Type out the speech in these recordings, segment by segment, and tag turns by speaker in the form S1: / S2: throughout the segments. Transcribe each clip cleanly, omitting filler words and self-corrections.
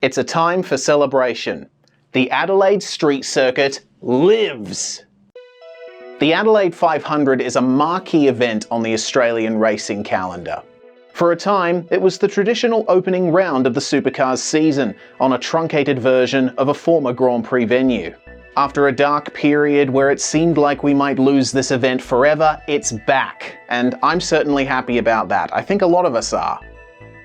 S1: It's a time for celebration. The Adelaide Street Circuit lives! The Adelaide 500 is a marquee event on the Australian racing calendar. For a time, it was the traditional opening round of the supercars season, on a truncated version of a former Grand Prix venue. After a dark period where it seemed like we might lose this event forever, it's back, and I'm certainly happy about that. I think a lot of us are.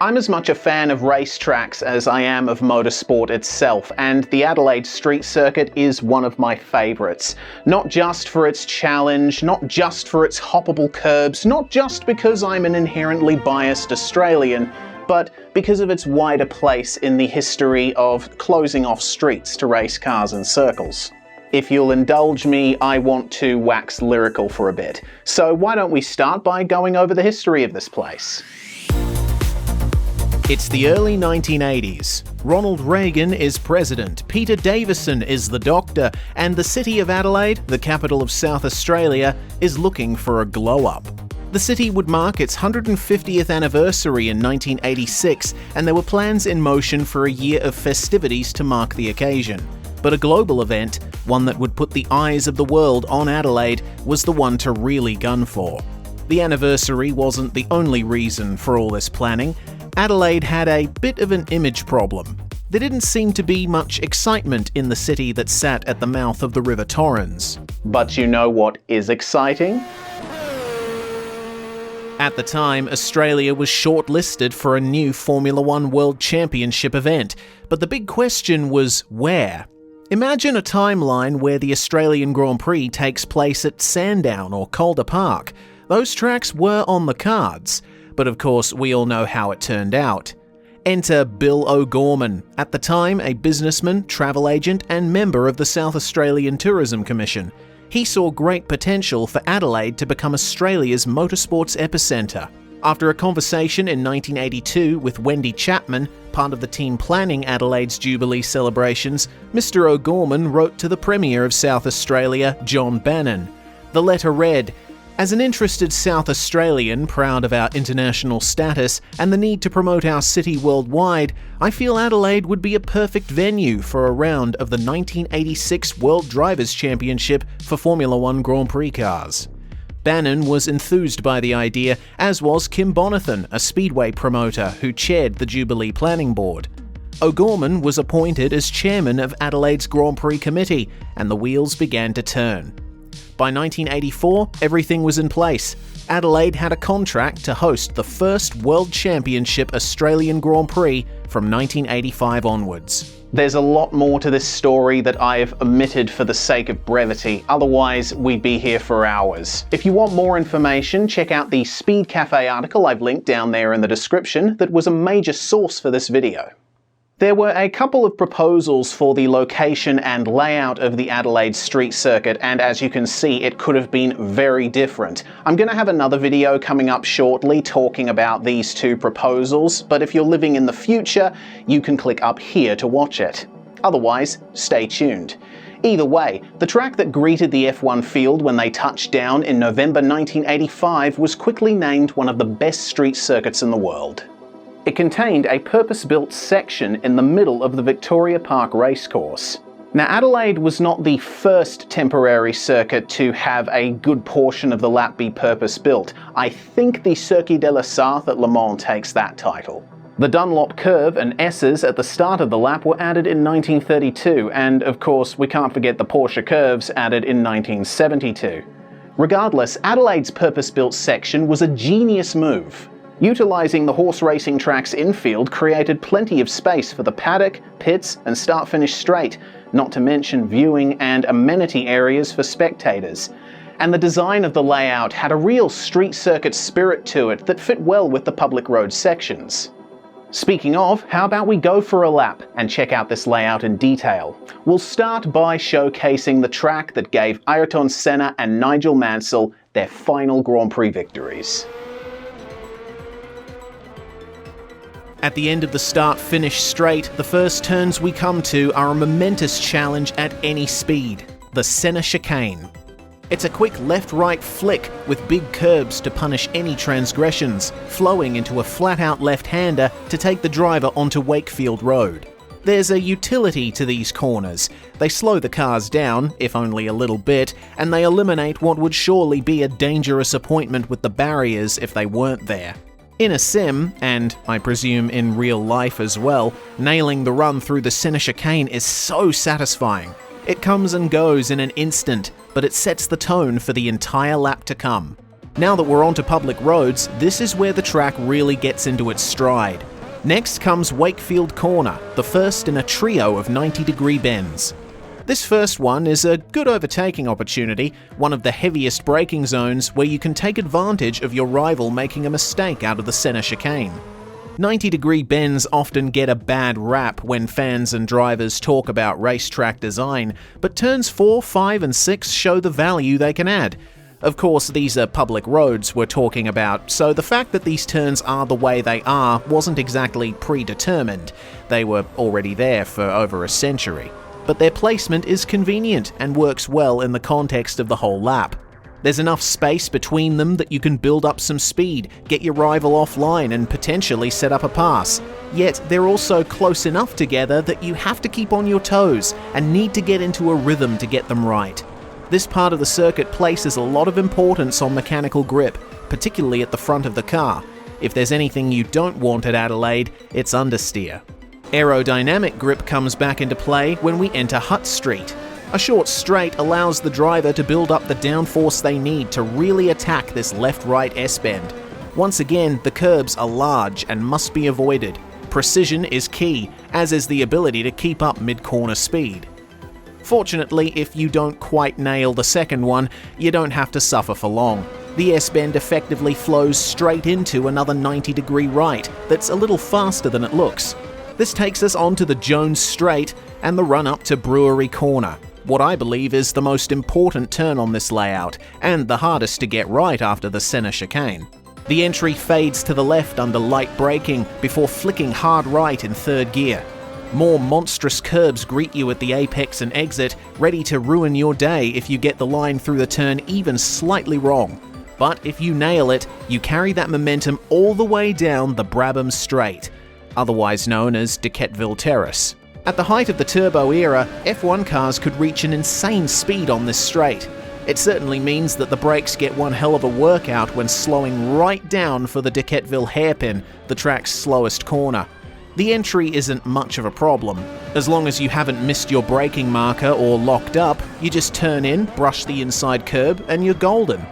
S1: I'm as much a fan of racetracks as I am of motorsport itself, and the Adelaide Street Circuit is one of my favourites. Not just for its challenge, not just for its hoppable curbs, not just because I'm an inherently biased Australian, but because of its wider place in the history of closing off streets to race cars in circles. If you'll indulge me, I want to wax lyrical for a bit. So why don't we start by going over the history of this place?
S2: It's the early 1980s. Ronald Reagan is president, Peter Davison is the doctor, and the city of Adelaide, the capital of South Australia, is looking for a glow-up. The city would mark its 150th anniversary in 1986, and there were plans in motion for a year of festivities to mark the occasion. But a global event, one that would put the eyes of the world on Adelaide, was the one to really gun for. The anniversary wasn't the only reason for all this planning. Adelaide had a bit of an image problem. There didn't seem to be much excitement in the city that sat at the mouth of the River Torrens.
S1: But you know what is exciting?
S2: At the time, Australia was shortlisted for a new Formula One World Championship event, but the big question was where? Imagine a timeline where the Australian Grand Prix takes place at Sandown or Calder Park. Those tracks were on the cards. But of course, we all know how it turned out. Enter Bill O'Gorman, at the time a businessman, travel agent, and member of the South Australian Tourism Commission. He saw great potential for Adelaide to become Australia's motorsports epicentre. After a conversation in 1982 with Wendy Chapman, part of the team planning Adelaide's Jubilee celebrations, Mr. O'Gorman wrote to the Premier of South Australia, John Bannon. The letter read, "As an interested South Australian proud of our international status and the need to promote our city worldwide, I feel Adelaide would be a perfect venue for a round of the 1986 World Drivers' Championship for Formula One Grand Prix cars." Bannon was enthused by the idea, as was Kim Bonathan, a speedway promoter who chaired the Jubilee Planning Board. O'Gorman was appointed as chairman of Adelaide's Grand Prix Committee, and the wheels began to turn. By 1984, everything was in place. Adelaide had a contract to host the first World Championship Australian Grand Prix from 1985 onwards.
S1: There's a lot more to this story that I've omitted for the sake of brevity, otherwise we'd be here for hours. If you want more information, check out the Speed Cafe article I've linked down there in the description that was a major source for this video. There were a couple of proposals for the location and layout of the Adelaide Street Circuit, and as you can see, it could have been very different. I'm going to have another video coming up shortly talking about these two proposals, but if you're living in the future, you can click up here to watch it. Otherwise, stay tuned. Either way, the track that greeted the F1 field when they touched down in November 1985 was quickly named one of the best street circuits in the world. It contained a purpose-built section in the middle of the Victoria Park racecourse. Now, Adelaide was not the first temporary circuit to have a good portion of the lap be purpose-built. I think the Circuit de la Sarthe at Le Mans takes that title. The Dunlop curve and S's at the start of the lap were added in 1932, and of course we can't forget the Porsche curves added in 1972. Regardless, Adelaide's purpose-built section was a genius move. Utilising the horse racing track's infield created plenty of space for the paddock, pits, and start-finish straight, not to mention viewing and amenity areas for spectators. And the design of the layout had a real street circuit spirit to it that fit well with the public road sections. Speaking of, how about we go for a lap and check out this layout in detail? We'll start by showcasing the track that gave Ayrton Senna and Nigel Mansell their final Grand Prix victories.
S2: At the end of the start-finish straight, the first turns we come to are a momentous challenge at any speed, the Senna chicane. It's a quick left-right flick with big curbs to punish any transgressions, flowing into a flat-out left-hander to take the driver onto Wakefield Road. There's a utility to these corners. They slow the cars down, if only a little bit, and they eliminate what would surely be a dangerous appointment with the barriers if they weren't there. In a sim, and I presume in real life as well, nailing the run through the center chicane is so satisfying. It comes and goes in an instant, but it sets the tone for the entire lap to come. Now that we're onto public roads, this is where the track really gets into its stride. Next comes Wakefield Corner, the first in a trio of 90-degree bends. This first one is a good overtaking opportunity, one of the heaviest braking zones where you can take advantage of your rival making a mistake out of the center chicane. 90-degree bends often get a bad rap when fans and drivers talk about racetrack design, but turns 4, 5 and 6 show the value they can add. Of course, these are public roads we're talking about, so the fact that these turns are the way they are wasn't exactly predetermined. They were already there for over a century. But their placement is convenient and works well in the context of the whole lap. There's enough space between them that you can build up some speed, get your rival offline and potentially set up a pass. Yet they're also close enough together that you have to keep on your toes and need to get into a rhythm to get them right. This part of the circuit places a lot of importance on mechanical grip, particularly at the front of the car. If there's anything you don't want at Adelaide, it's understeer. Aerodynamic grip comes back into play when we enter Hutt Street. A short straight allows the driver to build up the downforce they need to really attack this left-right S-bend. Once again, the curbs are large and must be avoided. Precision is key, as is the ability to keep up mid-corner speed. Fortunately, if you don't quite nail the second one, you don't have to suffer for long. The S-bend effectively flows straight into another 90-degree right that's a little faster than it looks. This takes us onto the Jones Straight and the run up to Brewery Corner, what I believe is the most important turn on this layout, and the hardest to get right after the center chicane. The entry fades to the left under light braking before flicking hard right in third gear. More monstrous curbs greet you at the apex and exit, ready to ruin your day if you get the line through the turn even slightly wrong. But if you nail it, you carry that momentum all the way down the Brabham Straight, otherwise known as Duquetteville Terrace. At the height of the turbo era, F1 cars could reach an insane speed on this straight. It certainly means that the brakes get one hell of a workout when slowing right down for the Duquetteville hairpin, the track's slowest corner. The entry isn't much of a problem. As long as you haven't missed your braking marker or locked up, you just turn in, brush the inside curb, and you're golden.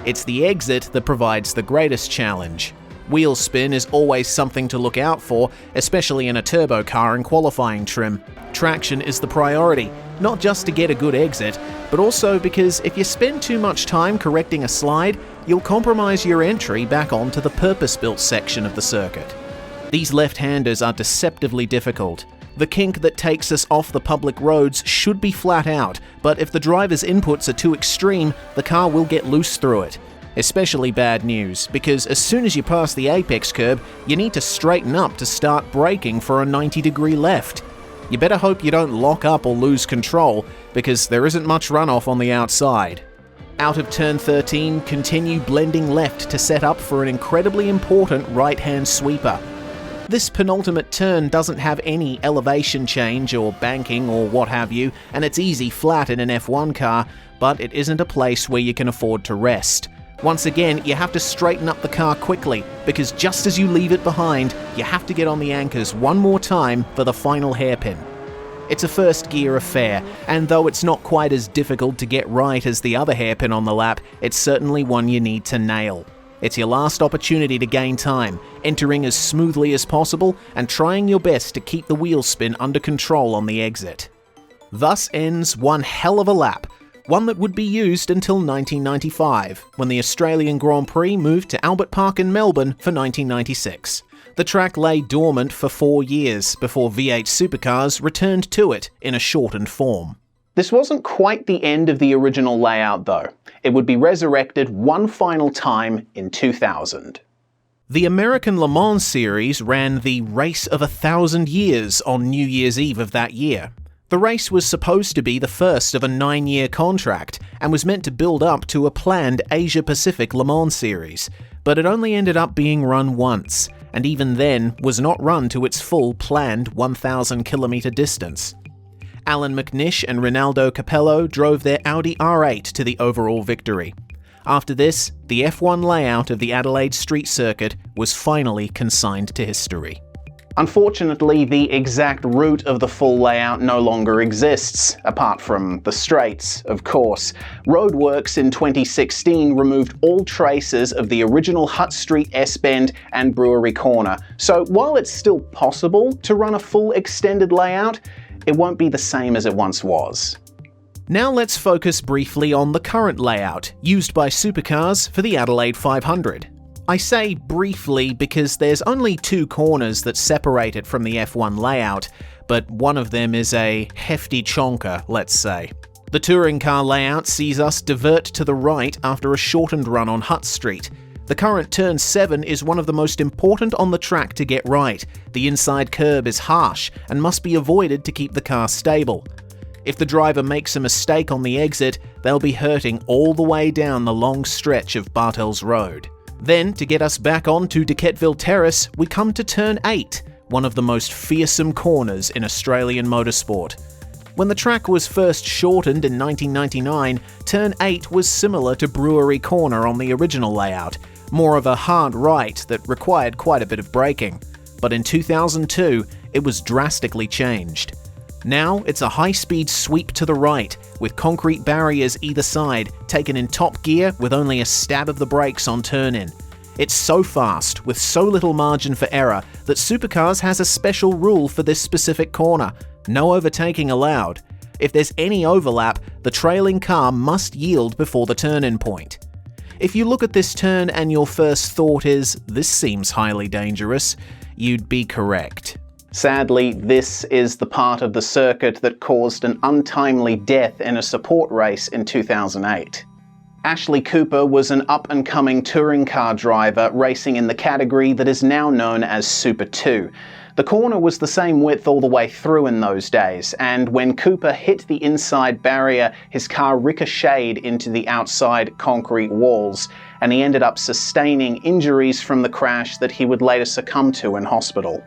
S2: It's the exit that provides the greatest challenge. Wheel spin is always something to look out for, especially in a turbo car in qualifying trim. Traction is the priority, not just to get a good exit, but also because if you spend too much time correcting a slide, you'll compromise your entry back onto the purpose-built section of the circuit. These left-handers are deceptively difficult. The kink that takes us off the public roads should be flat out, but if the driver's inputs are too extreme, the car will get loose through it. Especially bad news, because as soon as you pass the apex curb, you need to straighten up to start braking for a 90-degree left. You better hope you don't lock up or lose control, because there isn't much runoff on the outside. Out of turn 13, continue blending left to set up for an incredibly important right-hand sweeper. This penultimate turn doesn't have any elevation change or banking or what have you, and it's easy flat in an F1 car, but it isn't a place where you can afford to rest. Once again, you have to straighten up the car quickly, because just as you leave it behind, you have to get on the anchors one more time for the final hairpin. It's a first gear affair, and though it's not quite as difficult to get right as the other hairpin on the lap, it's certainly one you need to nail. It's your last opportunity to gain time, entering as smoothly as possible and trying your best to keep the wheel spin under control on the exit. Thus ends one hell of a lap, one that would be used until 1995, when the Australian Grand Prix moved to Albert Park in Melbourne for 1996. The track lay dormant for 4 years before V8 supercars returned to it in a shortened form.
S1: This wasn't quite the end of the original layout though. It would be resurrected one final time in 2000.
S2: The American Le Mans series ran the Race of 1,000 Years on New Year's Eve of that year. The race was supposed to be the first of a 9-year contract and was meant to build up to a planned Asia-Pacific Le Mans series, but it only ended up being run once, and even then was not run to its full planned 1,000-kilometre distance. Alan McNish and Rinaldo Capello drove their Audi R8 to the overall victory. After this, the F1 layout of the Adelaide Street Circuit was finally consigned to history.
S1: Unfortunately, the exact route of the full layout no longer exists, apart from the straights, of course. Roadworks in 2016 removed all traces of the original Hutt Street S-bend and Brewery Corner, so while it's still possible to run a full extended layout, it won't be the same as it once was.
S2: Now let's focus briefly on the current layout, used by supercars for the Adelaide 500. I say briefly because there's only 2 corners that separate it from the F1 layout, but one of them is a hefty chonker, let's say. The touring car layout sees us divert to the right after a shortened run on Hutt Street. The current turn 7 is one of the most important on the track to get right. The inside curb is harsh and must be avoided to keep the car stable. If the driver makes a mistake on the exit, they'll be hurting all the way down the long stretch of Bartels Road. Then, to get us back onto Duquetteville Terrace, we come to Turn 8, one of the most fearsome corners in Australian motorsport. When the track was first shortened in 1999, Turn 8 was similar to Brewery Corner on the original layout, more of a hard right that required quite a bit of braking. But in 2002, it was drastically changed. Now, it's a high-speed sweep to the right, with concrete barriers either side, taken in top gear with only a stab of the brakes on turn-in. It's so fast, with so little margin for error, that Supercars has a special rule for this specific corner: no overtaking allowed. If there's any overlap, the trailing car must yield before the turn-in point. If you look at this turn and your first thought is, "This seems highly dangerous," you'd be correct.
S1: Sadly, this is the part of the circuit that caused an untimely death in a support race in 2008. Ashley Cooper was an up-and-coming touring car driver racing in the category that is now known as Super 2. The corner was the same width all the way through in those days, and when Cooper hit the inside barrier, his car ricocheted into the outside concrete walls, and he ended up sustaining injuries from the crash that he would later succumb to in hospital.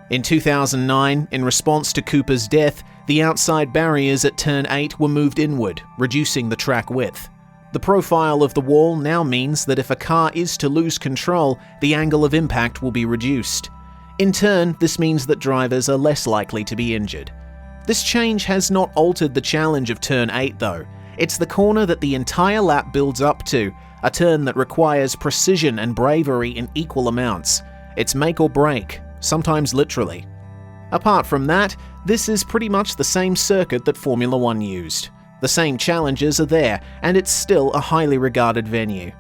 S2: In 2009, in response to Cooper's death, the outside barriers at Turn 8 were moved inward, reducing the track width. The profile of the wall now means that if a car is to lose control, the angle of impact will be reduced. In turn, this means that drivers are less likely to be injured. This change has not altered the challenge of Turn 8 though. It's the corner that the entire lap builds up to, a turn that requires precision and bravery in equal amounts. It's make or break, sometimes literally. Apart from that, this is pretty much the same circuit that Formula 1 used. The same challenges are there, and it's still a highly regarded venue.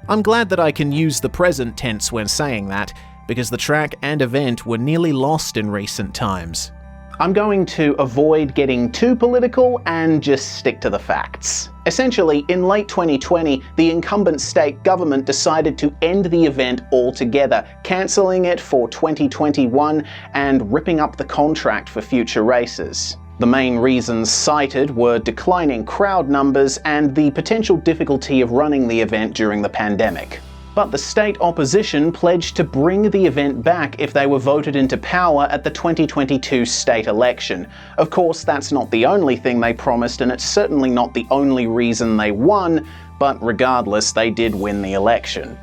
S2: I'm glad that I can use the present tense when saying that, because the track and event were nearly lost in recent times.
S1: I'm going to avoid getting too political and just stick to the facts. Essentially, in late 2020, the incumbent state government decided to end the event altogether, cancelling it for 2021 and ripping up the contract for future races. The main reasons cited were declining crowd numbers and the potential difficulty of running the event during the pandemic. But the state opposition pledged to bring the event back if they were voted into power at the 2022 state election. Of course, that's not the only thing they promised, and it's certainly not the only reason they won, but regardless, they did win the election.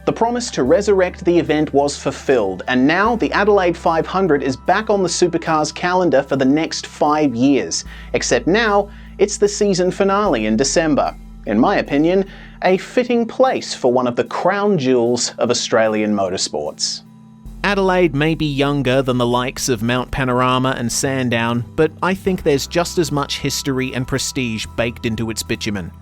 S1: The promise to resurrect the event was fulfilled, and now the Adelaide 500 is back on the Supercars calendar for the next 5 years. Except now, it's the season finale in December. In my opinion, a fitting place for one of the crown jewels of Australian motorsports.
S2: Adelaide may be younger than the likes of Mount Panorama and Sandown, but I think there's just as much history and prestige baked into its bitumen.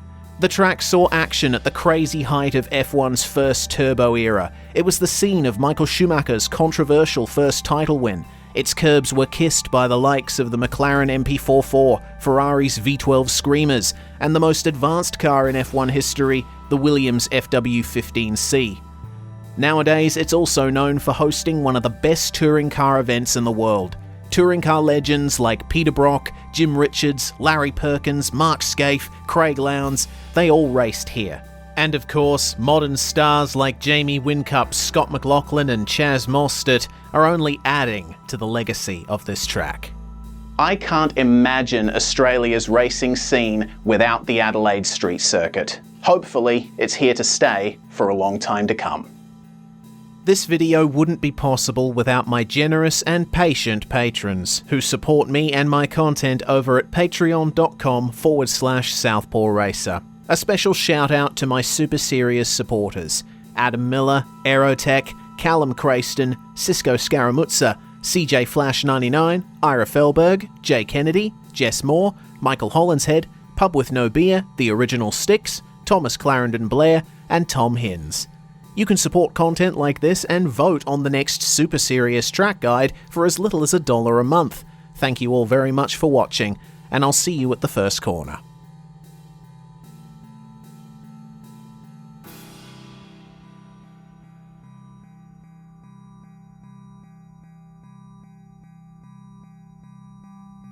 S2: The track saw action at the crazy height of F1's first turbo era. It was the scene of Michael Schumacher's controversial first title win. Its curbs were kissed by the likes of the McLaren MP44, Ferrari's V12 Screamers, and the most advanced car in F1 history, the Williams FW15C. Nowadays, it's also known for hosting one of the best touring car events in the world. Touring car legends like Peter Brock, Jim Richards, Larry Perkins, Mark Skaife, Craig Lowndes, they all raced here. And of course, modern stars like Jamie Whincup, Scott McLaughlin and Chaz Mostert are only adding to the legacy of this track.
S1: I can't imagine Australia's racing scene without the Adelaide Street Circuit. Hopefully, it's here to stay for a long time to come.
S2: This video wouldn't be possible without my generous and patient patrons who support me and my content over at patreon.com/SouthPawRacer. A special shout out to my super serious supporters: Adam Miller, Aerotech, Callum Crayston, Cisco Scaramuzza, CJ Flash 99, Ira Felberg, Jay Kennedy, Jess Moore, Michael Hollinshead, Pub with No Beer, The Original Sticks, Thomas Clarendon Blair, and Tom Hins. You can support content like this and vote on the next super serious track guide for as little as $1 a month. Thank you all very much for watching, and I'll see you at the first corner.